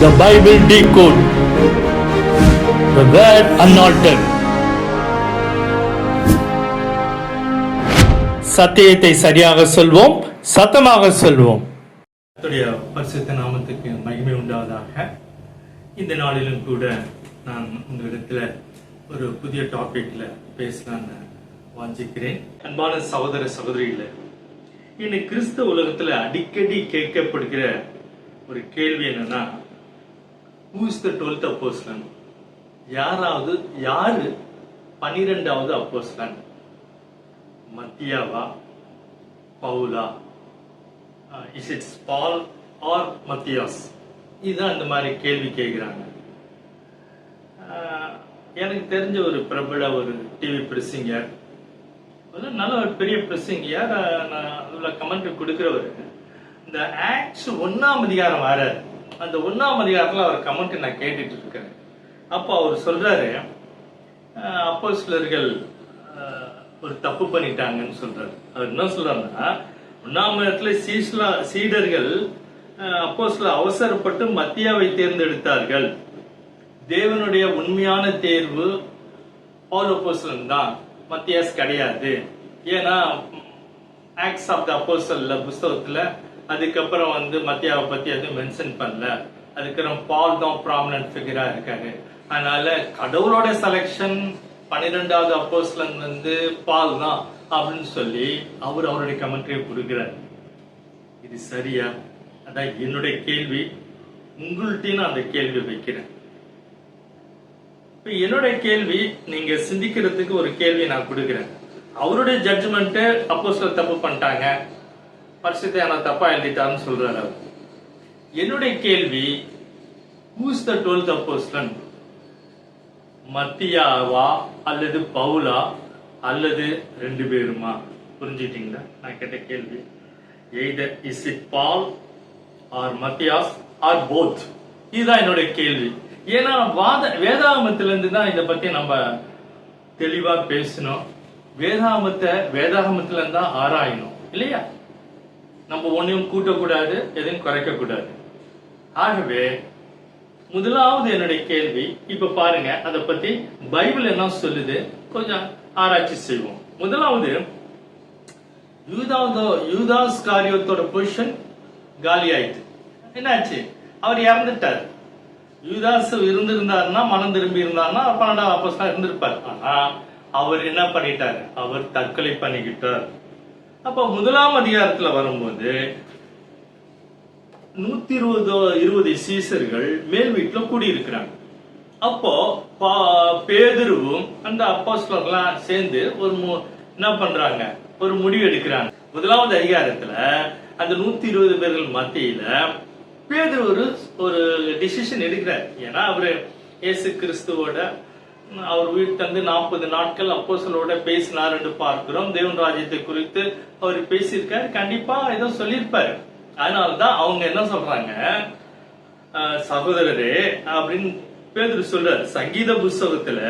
The Bible Decode. The Word Unaltered. சத்தியத்தை சரியாக சொல்வோம், சத்தமாக சொல்வோம். கர்த்தருடைய பரிசுத்த நாமத்துக்கு மகிமை உண்டாவதாக. இந்த நாளிலும் கூட நான் உங்களிடத்துல ஒரு புதிய டாபிக்ல பேசலான்னு வாஞ்சிக்கிறேன். அன்பான சகோதர சகோதரிகளே, இன்னைக்கு கிறிஸ்தவ உலகத்துல அடிக்கடி கேட்கப்படுகிற ஒரு கேள்வி என்னன்னா, who is the 12th apostle? யாரு 12வது அப்போஸ்தலன்? மத்தியாவா, பவுலா? Is it's Paul or Matthias? இதுதான் இந்த மாதிரி கேள்வி கேட்கிறாங்க. எனக்கு தெரிஞ்ச ஒரு பிரபல ஒரு டிவி பிரசிங்கர், நல்ல ஒரு பெரிய பிரசிங்கர், நான் கமெண்ட் கொடுக்கிறவர். இந்த ஆக்ட்ஸ் 1ஆம் அதிகாரம் வர அந்த 1ஆம் அதிகாரத்துல அவர் கமெண்ட் நான் கேட்டுட்டு இருக்கேன். அப்போ அவர் சொல்றாரு, அப்போஸ்தலர்கள் ஒரு தப்பு பண்ணிட்டாங்கன்னு சொல்றாரு. அவர் என்ன சொல்றாருன்னா, 1ஆம் அதிகாரத்துல சீடர்கள் அப்போஸ்தலர் அவசரப்பட்டு மத்தியாவை தேர்ந்தெடுத்தார்கள். தேவனுடைய உண்மையான தேர்வு பவுல் அப்போஸ்தலன் தான், மத்தியாஸ் கிடையாது. ஏன்னா ஆக்ட்ஸ் ஆஃப் த அப்போஸ்தலர் புஸ்தகத்துல அதுக்கப்புறம் மத்தியாவை பத்தி எதுவும் மென்ஷன் பண்ணல. அதுக்கப்புறம் பால் தான் ப்ராமினன்ட் ஃபிகரா இருக்காரு. அதனால கடவுளோட செலக்ஷன் 12வது அப்போஸ்தலன் பால் தான் அப்படின்னு சொல்லி அவருடைய கமெண்ட்ரியை கொடுக்கிறார். இது சரியா? அதான் என்னுடைய கேள்வி. உங்கள்கிட்ட நான் அந்த கேள்வி வைக்கிறேன். இப்ப என்னுடைய கேள்வி, நீங்க சிந்திக்கிறதுக்கு ஒரு கேள்வி நான் கொடுக்கிறேன். அவருடைய ஜட்ஜ்மெண்ட் அப்போஸ்தலர் தப்பு பண்ணிட்டாங்க, பரிசுத்த தப்பா எழுதிட்டாருன்னு சொல்றாரு. என்னுடைய கேள்வி, who is the 12th apostle? மத்தியாவா அல்லது பவுலா அல்லது ரெண்டு பேருமா? புரிஞ்சுட்டீங்களா நான் கேட்ட கேள்வி? either is it Paul or Matthias or both? இதுதான் என்னுடைய கேள்வி. ஏன்னா வேதாகமத்துல இருந்து தான் இதை பத்தி நம்ம தெளிவா பேசணும். வேதாகமத்துல இருந்து தான் ஆராயணும் இல்லையா? நம்ம ஒன்னையும் கூட்டக்கூடாது, எதையும் குறைக்க கூடாது. ஆகவே முதலாவது என்னுடைய கேள்வி, இப்ப பாருங்க அதை பத்தி பைபிள் என்ன சொல்லுது, கொஞ்சம் ஆராய்ச்சி செய்வோம். முதலாவது, யூதாஸ் காரியத்தோட பொசிஷன் காலி ஆயிட்டு. என்னாச்சு? அவர் இறந்துட்டார். யூதாஸ் இருந்திருந்தாருன்னா, மனம் திரும்பி இருந்தாருன்னா 12வது அப்போஸ்தலனா இருந்திருப்பார். ஆனா அவர் என்ன பண்ணிட்டாரு? அவர் தற்கொலை பண்ணிக்கிட்டார். அப்ப 1ஆம் அதிகாரத்துல வரும்போது 120 சீசர்கள் மேல் வீட்டுல கூடியிருக்கிறாங்க. அப்போ பேதுருவும் அந்த அப்போஸ்தலர்கள்லாம் சேர்ந்து என்ன பண்றாங்க? ஒரு முடிவு எடுக்கிறாங்க. 1ஆவது அதிகாரத்துல அந்த 120 பேர்கள் மத்தியில பேதுரு ஒரு டிசிஷன் எடுக்கிறார். ஏன்னா அவரு இயேசு கிறிஸ்துவோட அவர் வீட்டு 40 நாட்கள் அப்போஸ்தலரோட பேசினார் என்று பார்க்கிறோம். தேவன் ராஜ்யத்தை குறித்து அவர் பேசியிருக்காரு, கண்டிப்பா ஏதோ சொல்லியிருப்பாரு. அதனாலதான் அவங்க என்ன சொல்றாங்க, சகோதரரே அப்படின்னு பேதுரு சொல்றாரு. சங்கீத புஸ்தகத்துல,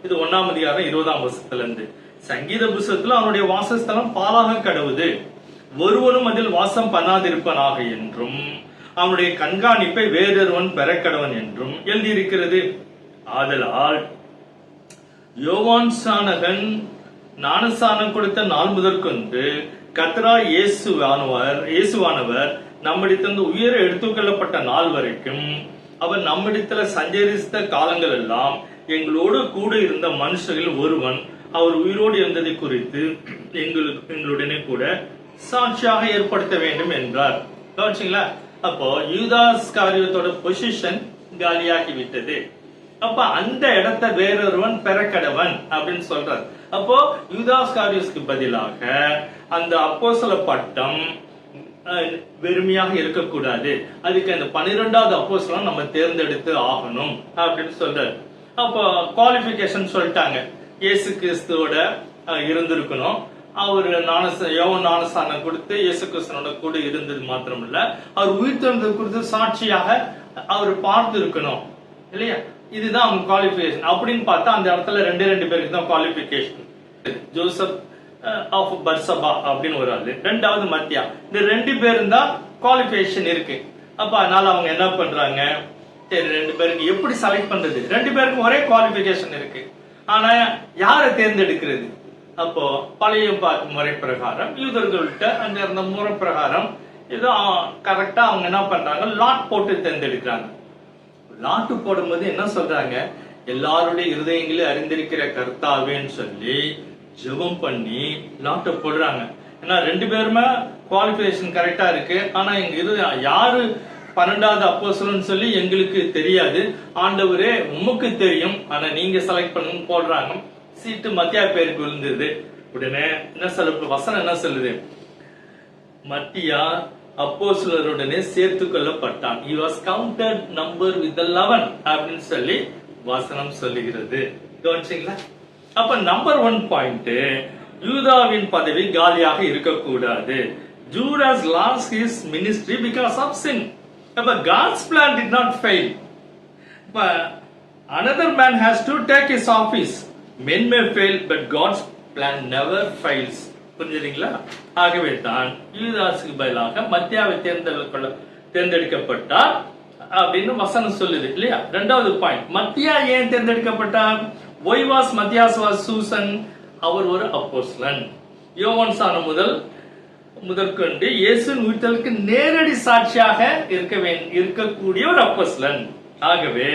இது 1ஆம் அதிகாரம் 20ஆம் வசனத்துல இருந்து, சங்கீத புஸ்தகத்துல அவனுடைய வாசஸ்தலம் பாலாக கடவுது, ஒருவனும் அதில் வாசம் பண்ணாதிருப்பனாக என்றும் அவனுடைய கண்காணிப்பை வேறொருவன் பெறக்கடவன் என்றும் எழுதியிருக்கிறது. ஆதலால் யோவான் சானகன் ஞானஸ்நானம் கொடுத்த நாள் முதற்கொண்டு கர்த்தராகிய இயேசுவானவர் நம்மிடத்திலிருந்து உயர எடுத்துக்கொள்ளப்பட்ட நாள் வரைக்கும் அவர் நம்மிடத்துல சஞ்சரித்த காலங்கள் எல்லாம் எங்களோடு கூட இருந்த மனுஷர்கள் ஒருவன் அவர் உயிரோடு இருந்ததை குறித்து எங்களுடனே கூட சாட்சியாக ஏற்படுத்த வேண்டும் என்றார். கவனிச்சீங்களா? அப்போ யூதாஸ் காரியத்தோட பொசிஷன் காலியாகி விட்டது. அப்ப அந்த இடத்தை வேறொருவன் பெறக்கடவன் அப்படின்னு சொல்றார். அப்போ யூதாஸ் காரியஸ்க்கு பதிலாக அந்த அப்போஸ்தல பட்டம் வெறுமையாக இருக்கக்கூடாது, அதுக்கு அந்த 12வது அப்போஸ்தலன் நம்ம தேர்ந்தெடுத்து ஆகணும் அப்படின்னு சொல்றாரு. அப்போ குவாலிபிகேஷன் சொல்லிட்டாங்க. இயேசு கிறிஸ்துவோட இருந்திருக்கணும், அவர் யோவான் ஞானஸ்நானம் கொடுத்து இயேசு கிறிஸ்துவோட கூட இருந்தது மாத்திரம் இல்ல, அவர் உயிர்த்தெழுந்தது குறித்து சாட்சியாக அவர் பார்த்து இருக்கணும் இல்லையா? இதுதான் அவங்க குவாலிபிகேஷன். அப்படின்னு பார்த்தா அந்த இடத்துல ரெண்டு பேருக்கு தான் குவாலிபிகேஷன். ஜோசப் ஆஃப் பர்சபா அப்படின்னு ஒரு ஆளு, ரெண்டாவது மத்தியா, இந்த 2 பேரும் தான் குவாலிபிகேஷன் இருக்கு. அப்ப அதனால அவங்க என்ன பண்றாங்க, சரி, 2 பேருக்கு எப்படி செலக்ட் பண்றது? 2 பேருக்கும் ஒரே குவாலிபிகேஷன் இருக்கு, ஆனா யாரை தேர்ந்தெடுக்கிறது? அப்போ பழைய முறை பிரகாரம் யூதர்கள்ட்ட அங்க இருந்த முறை பிரகாரம் ஏதோ கரெக்டா அவங்க என்ன பண்றாங்க, லாட் போட்டு தேர்ந்தெடுக்கிறாங்க. லாட்டு போடும்போது என்ன சொல்றாங்க, எல்லாருடைய இருதயங்களே அறிந்திருக்கிற கர்த்தாவேன்னு சொல்லி ஜெபம் பண்ணி லாட்டை போடுறாங்க. ஏன்னா 2 பேருமே குவாலிஃபிகேஷன் கரெக்டா இருக்கு, ஆனா எங்க இருதயம் யாரு 12வது அப்போஸ்தலன்னு சொல்லி எங்களுக்கு தெரியாது, ஆண்டவரே உமக்கு தெரியும், ஆனா நீங்க செலக்ட் பண்ணுங்க போடுறாங்க. சீட்டு மத்தியா பேருக்கு விழுந்தது. உடனே என்ன சொல்ல வசனம் என்ன சொல்லுது, மத்தியா அப்போஸ்தலருடனே சேர்த்து கொள்ளப்பட்டான். He was counted number with the 11 அப்படின்னு சொல்லி வசனம் சொல்லுகிறது. கவனிச்சீங்களா? அப்ப நம்பர் 1 பாயிண்ட், யூதாவின் பதவி காலியாக இருக்கக்கூடாது. Judas lost his ministry because of sin. அப்ப God's plan did not fail. But another man has to take his office. Men may fail, but God's plan never fails. புரிஞ்சுறீங்களா? ஆகவே தான் யூதாஸுக்கு பதிலாக மத்தியாவை தேர்ந்தெடுக்கப்பட்டார் அப்படின்னு வசனம் சொல்லுது இல்லையா? 2வது பாயிண்ட், மத்தியா ஏன் தேர்ந்தெடுக்கப்பட்டார்? Why was Matthias was chosen? அவர் ஒரு அப்போஸ்தலன். யோவான் சான முதற்கொண்டு இயேசுவின் உயிர்த்தெழுதலுக்கு நேரடி சாட்சியாக இருக்கக்கூடிய ஒரு அப்போஸ்தலன். ஆகவே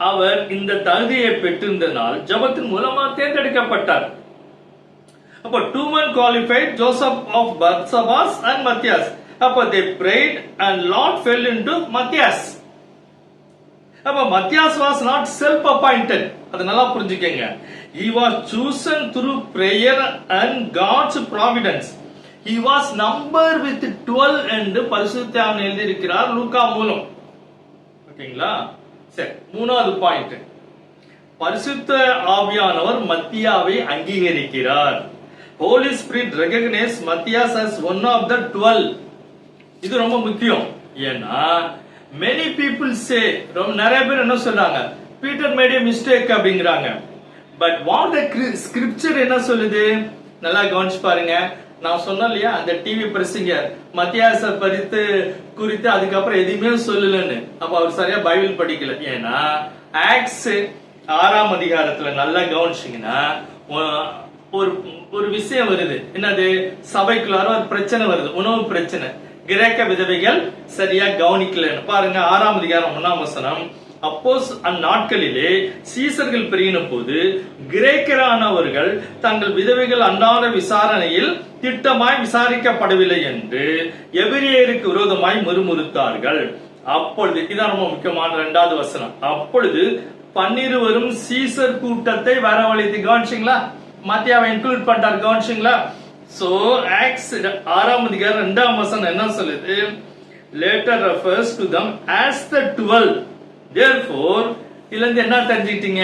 அவர் இந்த தகுதியை பெற்றிருந்தனால் ஜெபத்தின் மூலமா தேர்ந்தெடுக்கப்பட்டார். அப்ப 2 men qualified, Joseph of Barsabas and Matthias. அப்ப they prayed and Lord fell into Matthias. அப்ப Matthias was not self appointed. அது நல்லா புரிஞ்சுக்கங்க. He was chosen through prayer and God's providence. He was numbered with 12 என்று பரிசுத்த ஆவியானவர் எழுதி இருக்கிறார் லூக்கா மூலம். ஓகேங்களா? சரி, 3வது பாயிண்ட், பரிசுத்த ஆவியானவர் மத்தியாவை அங்கீகரிக்கிறார். Holy Spirit recognized Matthias as one of the 12. இது ரொம்ப முக்கியம். ஏன்னா many people say, நிறைய பேர் என்ன சொல்றாங்க, Peter made a mistake அப்படிங்கறாங்க. But what the scripture என்ன சொல்லுது? நல்லா கவனிச்சு பாருங்க. நான் சொன்னேன் இல்லையா, அந்த டிவி பிரசங்கர் மத்தியாச குறித்து அதுக்கப்புறம் எதுவுமே சொல்லலன்னு. அப்ப அவர் சரியா பைபிள் படிக்கல. ஏன்னா ஆக்ட்ஸ் 6ஆம் அதிகாரத்துல நல்லா கவனிச்சீங்கன்னா ஒரு விஷயம் வருது. என்னது? சபைக்குள்ளார ஒரு பிரச்சனை வருது, உணவு பிரச்சனை. கிரேக்க விதவைகள் சரியா கவனிக்கலன்னு பாருங்க. 6ஆம் அதிகாரம் 1ஆம் வசனம், அப்போஸ் அந்நாட்களிலே சீசர்கள் பிரியின போது கிரேக்கரானவர்கள் தங்கள் விதவைகள் அன்றாட விசாரணையில் திட்டமாய் விசாரிக்கப்படவில்லை என்று எபிரேயருக்கு விரோதமாய் முறுமுறுத்தார்கள். அப்பொழுது, இதான் ரொம்ப முக்கியமான 2வது வசனம், அப்பொழுது 12 சீசர் கூட்டத்தை வரவழைத்து, கவனிச்சிங்களா? மத்தியாவை இன்க்ளூட் பண்ணிட்டார், கவனிச்சிங்களா? சோ ஆக்ட்ஸ் 6ஆம் அதிகாரம் 2ஆம் வசனம் என்ன சொல்லுது? later refers to them as the 12. therefore இதுல இருந்து என்ன தெரிஞ்சிட்டீங்க?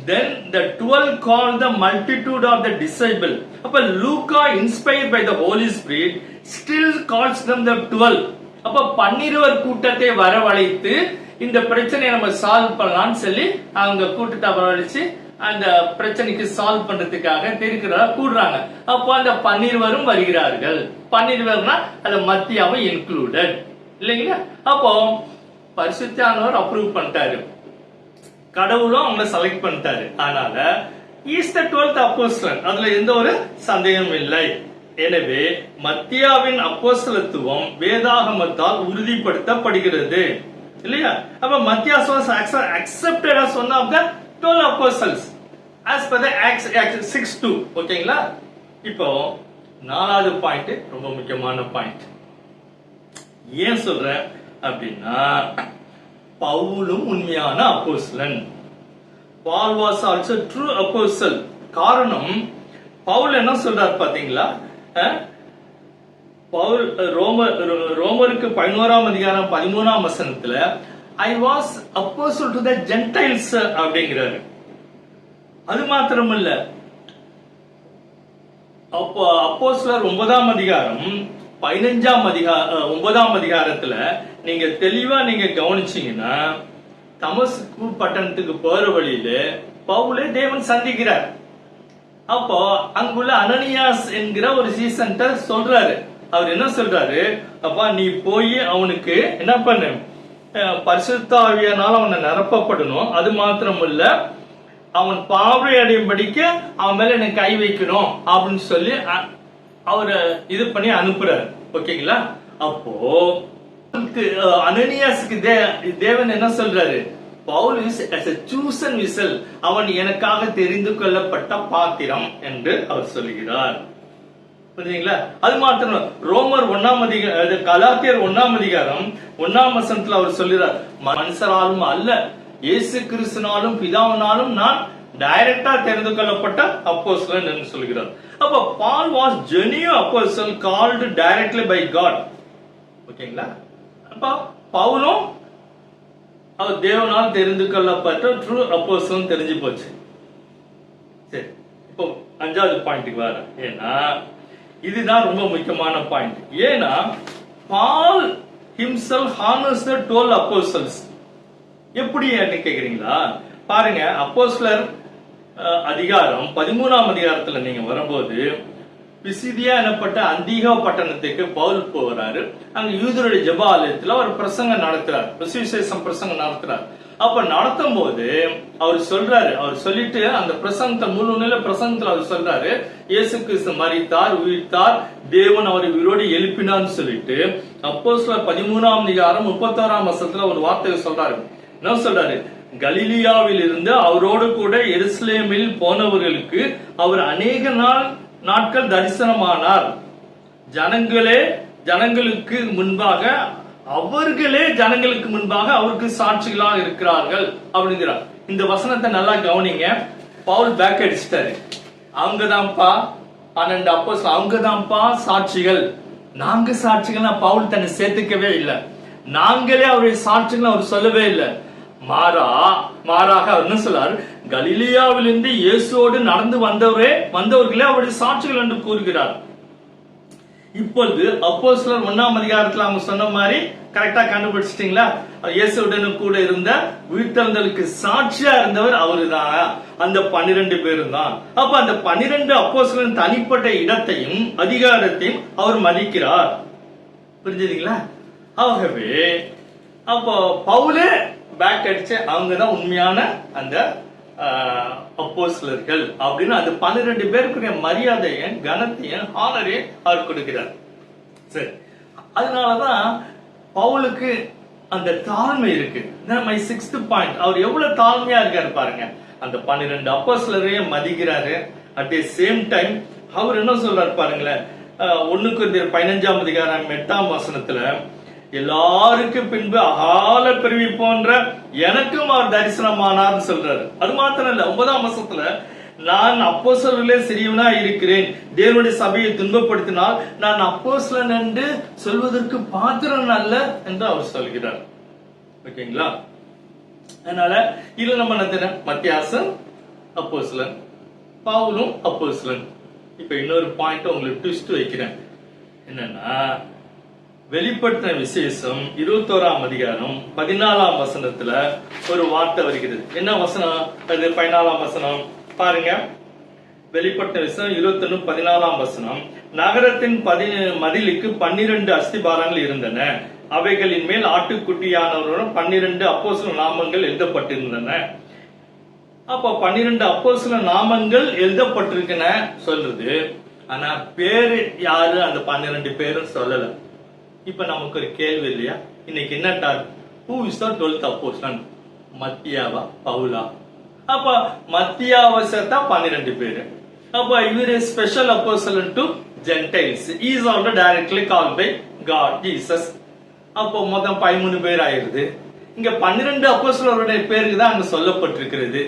then the 12 called the multitude of the disciples. அப்ப லூக்கா inspired by the Holy Spirit still calls them the 12. அப்ப 12 கூட்டத்தை வரவழைத்து இந்த பிரச்சனையை நம்ம சால்வ் பண்ணலாம்னு சொல்லி அவங்க கூட்டத்தை வரவழைச்சு அந்த பிரச்சனைக்கு சால்வ் பண்றதுக்காக கூடுறாங்க. அப்போ அந்த 12 வருகிறார்கள். 12 அது மத்தியாவும் இன்க்ளூடட் இல்லைங்களா? அப்போ பரிசுத்தானவர் அப்ரூவ் பண்ணிட்டாரு, கடவுளும் அவங்க செலக்ட் பண்ணிட்டாரு. அதனால இஸ் தி 12th அப்போஸ்தலன், அதுல எந்த ஒரு சந்தேகமும் இல்லை. எனவே மத்தியாவின் அப்போஸ்தலத்துவம் வேதாகமத்தால் உறுதிப்படுத்தப்படுகிறது இல்லையா? அப்ப Mathias was accepted as one of the 12 apostles as per the Acts 6:2. ஓகேங்களா? இப்போ 4வது பாயிண்ட் ரொம்ப முக்கியமான பாயிண்ட். ஏன் சொல்றேன் அப்படின்னா, பவுலும் உண்மையான அப்போஸ்தலன். Paul was also true apostle. காரணம், பவுல் என்ன சொல்றார் பாத்தீங்களா? பவுல் ரோமருக்கு 11ஆம் அதிகாரம் 13ஆம் வசனத்துல I was apostle to the Gentiles அப்படிங்கிறாரு. அது மாத்திரமல்ல, அப்போ அப்போஸ்தலர் 9ஆம் அதிகாரம் 9ஆம் அதிகாரத்துல நீங்க தெளிவா நீங்க கவனிச்சீங்கன்னா, தமஸ்கு பட்டணத்துக்கு போற வழியில பவுலே தேவன் சந்திக்கிறார். அப்போ அங்குள்ள அனனியாஸ் என்கிற ஒரு சீசன்ட்ட சொல்றாரு. அவர் என்ன சொல்றாரு? அப்பா நீ போய் அவனுக்கு என்ன பண்ணு, பரிசுத்த ஆவியினால் அவனை நிரப்பப்படணும். அது மாத்திரம் இல்ல, அவன் பார்வை அடையும்படிக்க அவன் மேல எனக்கு கை வைக்கணும் அப்படின்னு சொல்லி அவரை இது பண்ணி அனுப்புறாரு. ஓகேங்களா? அப்போ அனனியாஸுக்கு தேவன் என்ன சொல்றாரு? Paul is as a chosen vessel, அவன் எனக்காக தெரிந்து கொள்ளப்பட்ட பாத்திரம் என்று அவர் சொல்லுகிறார். புரியுதுங்களா? அது மாத்திரம் ரோமர் 1 அதிகாரம், கலாத்தியர் 1 அதிகாரம் 1 அவர் சொல்லுறார், மனுஷராலும் அல்ல இயேசு கிறிஸ்துனாலும் பிதாவினாலும் நான் டைரக்டா தெரிந்து கொள்ளப்பட்ட அப்போஸ்தலன் என்று சொல்கிறார். அப்ப Paul was genuine apostle called directly by God. ஓகேங்களா? அப்ப பவுலும் அவர் தேவனால் தெரிந்து கொள்ளப்பட்ட ட்ரூ அப்போஸ்தலன் தெரிஞ்சு போச்சு. சரி, இப்போ 5வது பாயிண்ட்டுக்கு வர. ஏன்னா இதுதான் ரொம்ப முக்கியமான பாயிண்ட். ஏன்னா Paul himself honors the 12 apostles. எப்படி கேக்குறீங்களா? பாருங்க, அப்போஸ்தலர் அதிகாரம் 13 அதிகாரத்துல நீங்க வரும்போது பிசிதியா எனப்பட்ட அந்திகா பட்டணத்துக்கு பவுல் போகிறாரு. அங்க யூதருடைய ஜெப ஆலயத்துல ஒரு பிரசங்கம் நடத்துறார், விசேஷம் பிரசங்கம் நடத்துறார். அப்ப நடத்தும் போது அவர் சொல்றாரு, அவர் சொல்லிட்டு அந்த பிரசங்கத்தை முழு பிரசங்கத்துல அவர் சொல்றாரு, இயேசு கிறிஸ்து மரித்தார், உயிர்த்தார், தேவன் அவரை உயிரோடு எழுப்பினான்னு சொல்லிட்டு அப்போஸ்தலர் 13 அதிகாரம் 31 ஒரு வார்த்தையை சொல்றாரு. என்ன சொல்றாரு? கலிலியாவில் இருந்து அவரோடு கூட எருசலேமில் போனவர்களுக்கு அவர் அநேக நாட்கள் தரிசனமானார். ஜனங்களுக்கு முன்பாக அவருக்கு சாட்சிகளாக இருக்கிறார்கள் அப்படிங்கிறார். இந்த வசனத்தை நல்லா கவனிங்க. பவுல் பேக் அடிச்சிட்டாரு. அவங்கதான்ப்பா 12 அப்போஸ்தலர், அவங்கதான்ப்பா சாட்சிகள். நாங்க சாட்சிகள் பவுல் தன்னை சேர்த்துக்கவே இல்லை. நாங்களே அவருடைய சாட்சிகள் அவர் சொல்லவே இல்லை. மாறாக அவர் என்ன சொல்றார்? கலிலியாவிலிருந்து இயேசுவோடு நடந்து வந்தவர்களே அவருடைய சாட்சிகள் என்று கூறுகிறார். இப்பொழுது அப்போஸ்தலர் 1 அதிகாரத்துல அவங்க சொன்ன மாதிரி கரெக்டா கண்டுபிடிச்சிட்டீங்களா? இயேசுவுடன் கூட இருந்த உயிர்த்தெழுந்தலுக்கு சாட்சியா இருந்தவர் அவருதான், அந்த 12 பேரும் தான். அப்ப அந்த 12 அப்போஸ்தலரின் தனிப்பட்ட இடத்தையும் அதிகாரத்தையும் அவர் மதிக்கிறார். புரிஞ்சுதுங்களா? ஆகவே அப்போ பவுலே பேக் அடிச்சு அவங்கதான் உண்மையான அந்த அப்போஸ்தலர்கள் அப்படின்னு அந்த 12 பேருக்குரிய மரியாதையும் கனத்தையும் ஆனரையும் அவர் கொடுக்கிறார். சரி, அதனாலதான் பவுலுக்கு அந்த தாழ்மை இருக்கு. மை 6th பாயிண்ட், அவர் எவ்வளவு தாழ்மையா இருக்காரு பாருங்க. அந்த 12 அப்போஸ்தலரையும் மதிக்கிறாரு. அட் தி சேம் டைம் அவர் என்ன சொல்றாரு பாருங்களேன். 1 கொரிந்தியர் 15 அதிகாரம் 8 எல்லாருக்கும் பின்பு அகால பிரிவி போன்ற எனக்கும் அவர் தரிசனமானார் சொல்றாரு. அது மாத்திரம் இல்ல, 9 நான் அப்போஸ்தலர்களே சிறியவனா இருக்கிறேன், தேவனுடைய சபையை துன்பப்படுத்தினால் நான் அப்போஸ்தலன் என்று சொல்வதற்கு பாத்திரன் அல்ல என்று அவர் சொல்கிறார். ஓகேங்களா? அதனால இதுல நம்ம மத்தியாசம் அப்போஸ்தலன், பவுலும் அப்போஸ்தலன். இப்ப இன்னொரு பாயிண்ட் உங்களுக்கு ட்விஸ்ட் வைக்கிறேன். என்னன்னா, வெளிப்படுத்தின விசேஷம் 21 அதிகாரம் 14 ஒரு வார்த்தை வருகிறது. என்ன வசனம் அது? 14 பாருங்க. வெளிப்படுத்தின விசேஷம் 21:14 நகரத்தின் மதிலுக்கு 12 அஸ்திபாரங்கள் இருந்தன. அவைகளின் மேல் ஆட்டுக்குட்டியானவருடன் 12 அப்போஸ்தலர் நாமங்கள் எழுதப்பட்டிருந்தன. அப்ப 12 அப்போஸ்தலர் நாமங்கள் எழுதப்பட்டிருக்கின சொல்றது. ஆனா பேரு யாரு அந்த 12 பேரும் சொல்லல. இப்ப நமக்கு ஒரு கேள்வி இல்லையா? இன்னைக்கு என்ன dark? Who is the 12th அப்போஸ்தலன்? மத்தியாவா பவுலா? அப்ப மத்தியாவை சேர்த்தா 12 பேரு. அப்ப இவரு ஸ்பெஷல் அப்போஸ்தலன் to Gentiles. He is also directly called by God, Jesus. அப்போ மொத்தம் 13 பேர் ஆயிருது. இங்க 12 அப்போஸ்தலருடைய பேருக்கு தான் அங்க சொல்லப்பட்டிருக்கிறது.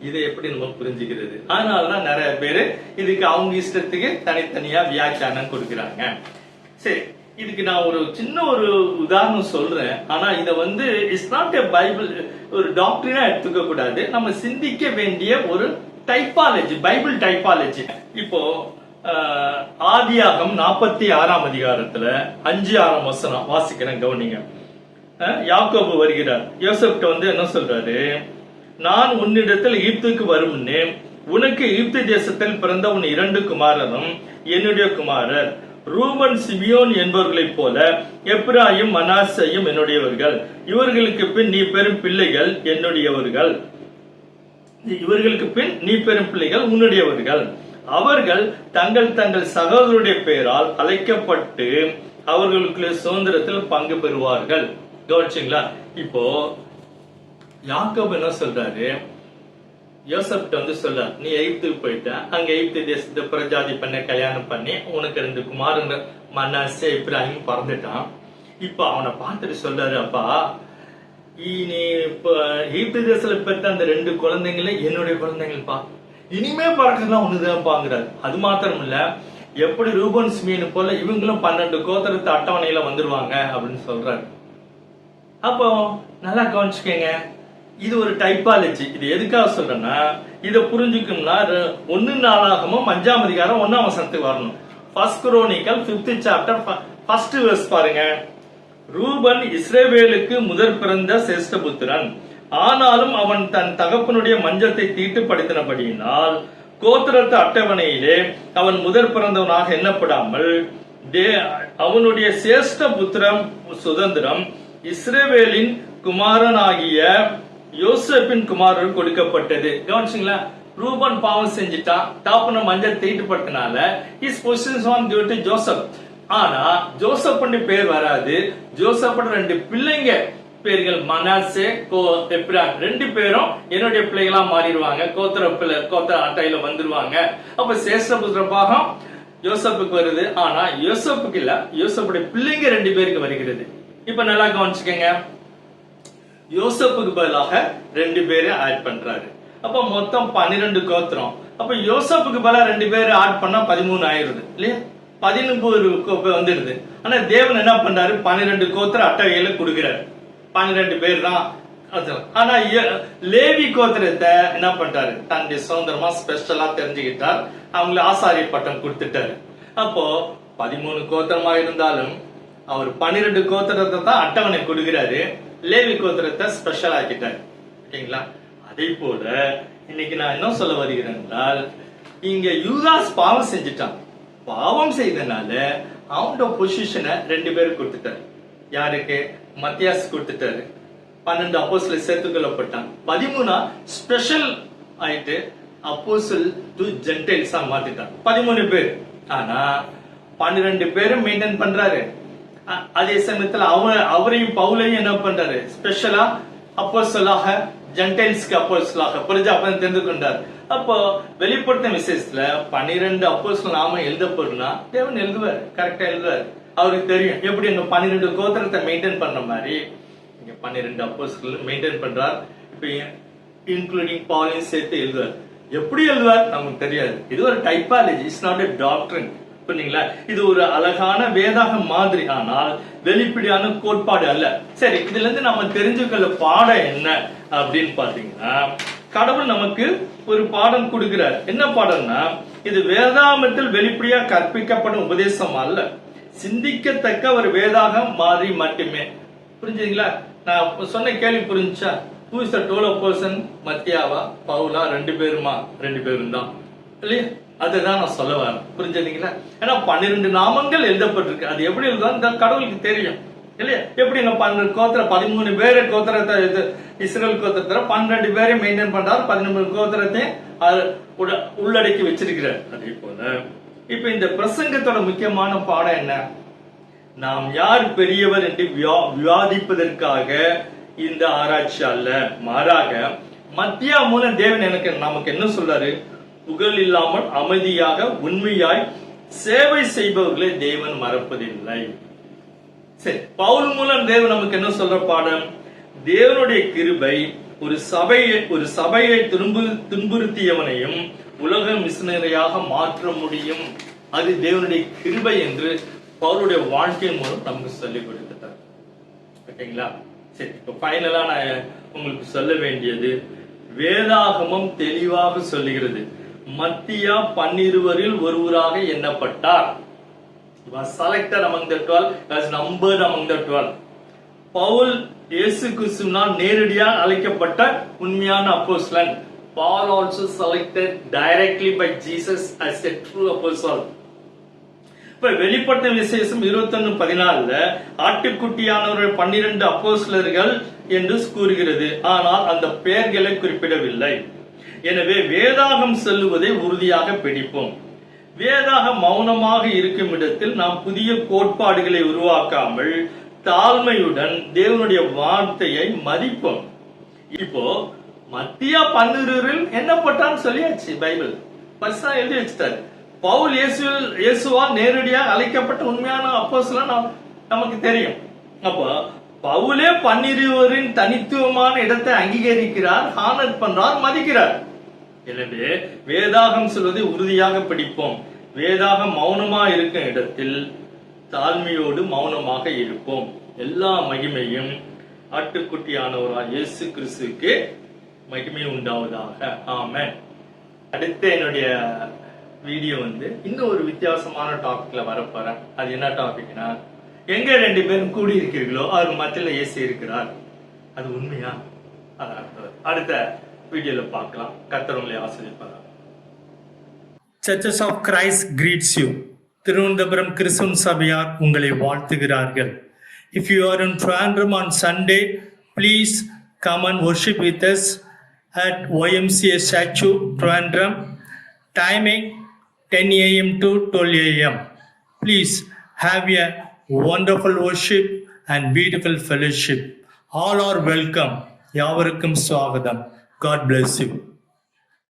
இதை எப்படி நம்ம புரிஞ்சுக்கிறது? அதனாலதான் நிறைய பேரு இதுக்கு அவங்க இஷ்டத்துக்கு தனித்தனியா வியாக்கியானம் கொடுக்கிறாங்க. சரி, இதுக்கு நான் ஒரு சின்ன ஒரு உதாரணம் சொல்றேன். ஆனா இத இட்ஸ் நாட் எ பைபிள், ஒரு டாக்டரினா எடுத்துக்க கூடாது. நம்ம சிந்திக்க வேண்டிய ஒரு டைப்பாலஜி, பைபிள் டைப்பாலஜி. இப்போ ஆதியாகம் 46 அதிகாரத்துல 5-6 வாசிக்கிறேன், கவனிங்க. யாக்கோபு வருகிறார். யோசேப்ட்ட என்ன சொல்றாரு? நான் உன்னிடத்தில் எகிப்துக்கு வரும் முன்னே உனக்கு எகிப்து தேசத்தில் பிறந்த உன் 2 குமாரரும் என்னுடைய குமாரர். ரூபன் சிமியோன் என்பவர்களைப் போல எப்ராயிம் மனாசேயும் என்னுடையவர்கள். இவர்களுக்கு பின் நீ பெறும் பிள்ளைகள் என்னுடையவர்கள். இவர்களுக்கு பின் நீ பெறும் பிள்ளைகள் உன்னுடையவர்கள். அவர்கள் தங்கள் தங்கள் சகோதரருடைய பெயரால் அழைக்கப்பட்டு அவர்களுக்குள்ள சுதந்திரத்தில் பங்கு பெறுவார்கள். கவனிச்சிங்களா? இப்போ யாக்கோபு என்ன சொல்றாரு, யோசப்ட்ட சொல்றாரு, நீ எகிப்துக்கு போயிட்ட, அங்க எகிப்து தேசத்தை பிரஜாதி பண்ண கல்யாணம் பண்ணி உனக்கு 2 குமாரங்க மனாசே எப்ராயிம் பிறந்துட்டான். இப்ப அவனை பார்த்துட்டு சொல்றாரு, அப்பா நீ இப்ப எகிப்து தேசத்துல பெற்ற அந்த 2 குழந்தைங்கள என்னுடைய குழந்தைங்கள்ப்பா, இனிமே பறக்கலாம் ஒண்ணுதான் பாங்கிறாரு. அது மாத்திரம் இல்ல, எப்படி ரூபன் சிமியோன் போல இவங்களும் 12 கோத்திரத்து அட்டவணையில வந்துருவாங்க அப்படின்னு சொல்றாரு. அப்போ நல்லா கவனிச்சுக்கங்க, இது ஒரு டைப்பாலஜி. இது எதுக்காக சொல்றேன்னா, இதை புரிஞ்சுக்கணும்னா 1 நாளாகமும் 5ஆம் அதிகாரம் 1ஆம் வசனத்துக்கு வரணும். 1 Chronicles 5th chapter 1st verse பாருங்க. ரூபன் இஸ்ரவேலுக்கு முதற் பிறந்த சேஷ்ட புத்திரன், ஆனாலும் அவன் தன் தகப்பனுடைய மஞ்சத்தை தீட்டுப்படுத்தினபடியினால் கோத்திரத்து அட்டவணையிலே அவன் முதற் பிறந்தவனாக எண்ணப்படாமல் அவனுடைய சேஷ்ட புத்திரம் சுதந்திரம் இஸ்ரவேலின் குமாரனாகிய யோசேப்பின் குமாரன் கொடுக்கப்பட்டது. கவனிச்சிங்களா? ரூபன் பாவம் செஞ்சிட்டான், தாப்பன மஞ்சள் தீட்டுப்படுத்தினால his possessions was given to Joseph. ஆனா ஜோசப்னு பேர் வராது. ஜோசப்போட 2 பிள்ளைங்க பேர்கள் மனாசே எப்ராயிம் 2 பேரும் என்னுடைய பிள்ளைகளா மாறிடுவாங்க, கோத்திர அட்டையில வந்துருவாங்க. அப்ப சேஷ்டபுத்திர பாகம் யோசப்புக்கு வருது. ஆனா யோசப்புக்கு இல்ல, யோசப்புடைய பிள்ளைங்க 2 பேருக்கு வருகிறது. இப்ப நல்லா கவனிச்சுக்கங்க, யோசப்புக்கு பதிலாக 2 பேரை ஆட் பண்றாரு. அப்ப மொத்தம் 12 கோத்திரம். அப்ப யோசப்புக்கு பதிலாக 2 பேரை ஆட் பண்ணா 13 ஆயிருது இல்லையா? 13 வந்துடுது. ஆனா தேவன் என்ன பண்றாரு, 12 கோத்திர அட்டவைகளை கொடுக்கிறார். 12 பேர் தான். ஆனா லேவி கோத்திரத்தை என்ன பண்றாரு, தன்னுடைய சுதந்திரமா ஸ்பெஷலா தெரிஞ்சுக்கிட்டார். அவங்களை ஆசாரிய பட்டம் கொடுத்துட்டாரு. அப்போ 13 கோத்திரமா இருந்தாலும் அவர் 12 கோத்திரத்தை தான் அட்டவணை கொடுக்கிறாரு, லேவி கோத்திரத்தை ஸ்பெஷல் ஆக்கிட்டாரு. ஓகேங்களா? அதே போல இன்னைக்கு நான் என்ன சொல்ல வருகிறேன் என்றால், இங்க யூதாஸ் பாவம் செஞ்சுட்டான். பாவம் செய்தனால அவனோட பொசிஷனை 2 பேருக்கு கொடுத்துட்டாரு. யாருக்கு? மத்தியாஸ் கொடுத்துட்டாரு. 12 அப்போஸ்தலர் சேர்த்துக்கொள்ளப்பட்டான். 13 ஸ்பெஷல் ஆயிட்டு அப்போஸ்தல் டு ஜென்டைல்ஸா மாத்திட்டான். 13 பேர். ஆனா 12 பேரும் மெயின்டைன் பண்றாரு. அதே சமயத்துல அவரையும் பவுலையும் என்ன பண்றாரு, ஸ்பெஷலா அப்போஸ்தலராக ஜென்டைல்ஸ்க்கு அப்போஸ்தலராக பிரஜாபதி தெரிந்து கொண்டார். அப்போ வெளிப்படுத்தின விசேஷத்துல 12 அப்போஸ்தலர் நாம எழுதப்படுனா தேவன் எழுதுவார், கரெக்டா எழுதுவார். அவருக்கு தெரியும் எப்படி எங்க 12 கோத்திரத்தை மெயின்டைன் பண்ண மாதிரி இங்க 12 அப்போஸ்தலர் மெயின்டைன் பண்றார். இப்ப இன்க்ளூடிங் பாலையும் சேர்த்து எழுதுவார். எப்படி எழுதுவார் நமக்கு தெரியாது. இது ஒரு டைப்பாலஜி, இட்ஸ் நாட் எ டாக்டரின். புரியுங்களா? இது ஒரு அழகான வேதாகம் மாதிரி, ஆனால் வெளிப்படையான கோட்பாடு அல்ல. சரி, இதுல இருந்து நம்ம தெரிஞ்சுக்கொள்ள பாடம் என்ன அப்படின்னு பாத்தீங்கன்னா, கடவுள் நமக்கு ஒரு பாடம் கொடுக்கிறார். என்ன பாடம்னா, இது வேதாகமத்தில் வெளிப்படையா கற்பிக்கப்படும் உபதேசம் அல்ல, சிந்திக்கத்தக்க ஒரு வேதாகம் மாதிரி மட்டுமே. புரிஞ்சுங்களா? நான் சொன்ன கேள்வி புரிஞ்சா? Who is the total person? மத்தியாவா பவுலா? 2 பேருமா? 2 பேரும் தான் இல்லையா? அதுதான் நான் சொல்ல வரேன். புரிஞ்சுங்களா? ஏன்னா 12 நாமங்கள் எழுதப்பட்டிருக்கு. அது எப்படி எழுதும் கடவுளுக்கு தெரியும் இல்லையா? எப்படி 12 கோத்திரம் 13 பேரு கோத்திரத்தை இஸ்ரேல் கோத்திரத்தை 12 பேரையும் மெயின்டைன் பண்றாரு, 13 கோத்திரத்தையும் உள்ளடக்கி வச்சிருக்கிறார். அதே போல இப்ப இந்த பிரசங்கத்தோட முக்கியமான பாடம் என்ன? நாம் யார் பெரியவர் என்று விவாதிப்பதற்காக இந்த ஆராய்ச்சி அல்ல, மாறாக மத்தியா மூலம் தேவன் நமக்கு என்ன சொல்றாரு, புகழ் இல்லாமல் அமைதியாக உண்மையாய் சேவை செய்பவர்களை தேவன் மறப்பதில்லை. சரி, பவுல் மூலம் தேவன் நமக்கு என்ன சொல்ற பாடம்? தேவனுடைய கிருபை ஒரு சபையை துன்புறுத்தியவனையும் உலக மிஷனரியாக மாற்ற முடியும். அது தேவனுடைய கிருபை என்று பவுலுடைய வாழ்க்கையின் மூலம் நமக்கு சொல்லிக் கொடுத்தார். ஓகேங்களா? சரி, இப்ப ஃபைனலா நான் உங்களுக்கு சொல்ல வேண்டியது, வேதாகமம் தெளிவாக சொல்லுகிறது, மத்தியா 12 ஒருவராக எண்ணப்பட்டார். He was selected among the 12, as numbered among the 12. Pavul இயேசு கிறிஸ்துவினால் நேரடியாக அழைக்கப்பட்ட உண்மையான அப்போஸ்தலன். Paul also selected directly by Jesus as a true apostle. இப்ப வெளிப்பட்ட விசேஷம் 21:14 ஆட்டுக்குட்டியானவர்கள் 12 அப்போஸ்தலர்கள் என்று கூறுகிறது. ஆனால் அந்த பெயர்களை குறிப்பிடவில்லை. எனவே வேதாகம் சொல்லுவதை உறுதியாக பிடிப்போம். வேதாகம் மௌனமாக இருக்கும் இடத்தில் நாம் புதிய கோட்பாடுகளை உருவாக்காமல் தாழ்மையுடன் தேவனுடைய வார்த்தையை மதிப்போம். இப்போ மத்திய 12 எண்ணப்பட்டான்னு சொல்லியாச்சு. பைபிள் பர்சனா எழுதி வச்சுட்டாரு. பவுல் இயேசுவால் நேரடியாக அழைக்கப்பட்ட உண்மையான அப்போஸ்தலன் நமக்கு தெரியும். அப்போ பவுலே 12 தனித்துவமான இடத்தை அங்கீகரிக்கிறார், ஹானர் பண்றார், மதிக்கிறார். எனவே வேதாகம் சொல்வதை உறுதியாக பிடிப்போம். வேதாகம் மௌனமா இருக்கும் இடத்தில் தாழ்மையோடு மௌனமாக இருப்போம். எல்லா மகிமையும் ஆட்டுக்குட்டியானவராய் இயேசு கிறிஸ்துவுக்கு மகிமை உண்டாவதாக. ஆமென். அடுத்த என்னுடைய வீடியோ இன்னும் ஒரு வித்தியாசமான டாபிக்ல வரப்போறேன். அது என்ன டாபிக்னா, எங்க 2 பேரும் கூடி இருக்கிறீர்களோ அவர் மத்தியில இயேசு இருக்கிறார். அது உண்மையா? அடுத்த வீடியோல பார்க்கலாம். கர்த்தர் உங்களை ஆசீர்வதிப்பார். Churches of Christ greets you. Thiruvananthapuram கிறிஸ்துவ சபையார் உங்களை வாழ்த்துகிறார்கள். If you are in Trivandrum on Sunday, please come and worship with us at YMCA statue, Trivandrum. Timing 10 a.m. to 12 a.m. Please have a wonderful worship and beautiful fellowship. All are welcome. யாவருக்கும் சுவாகதம். God bless you.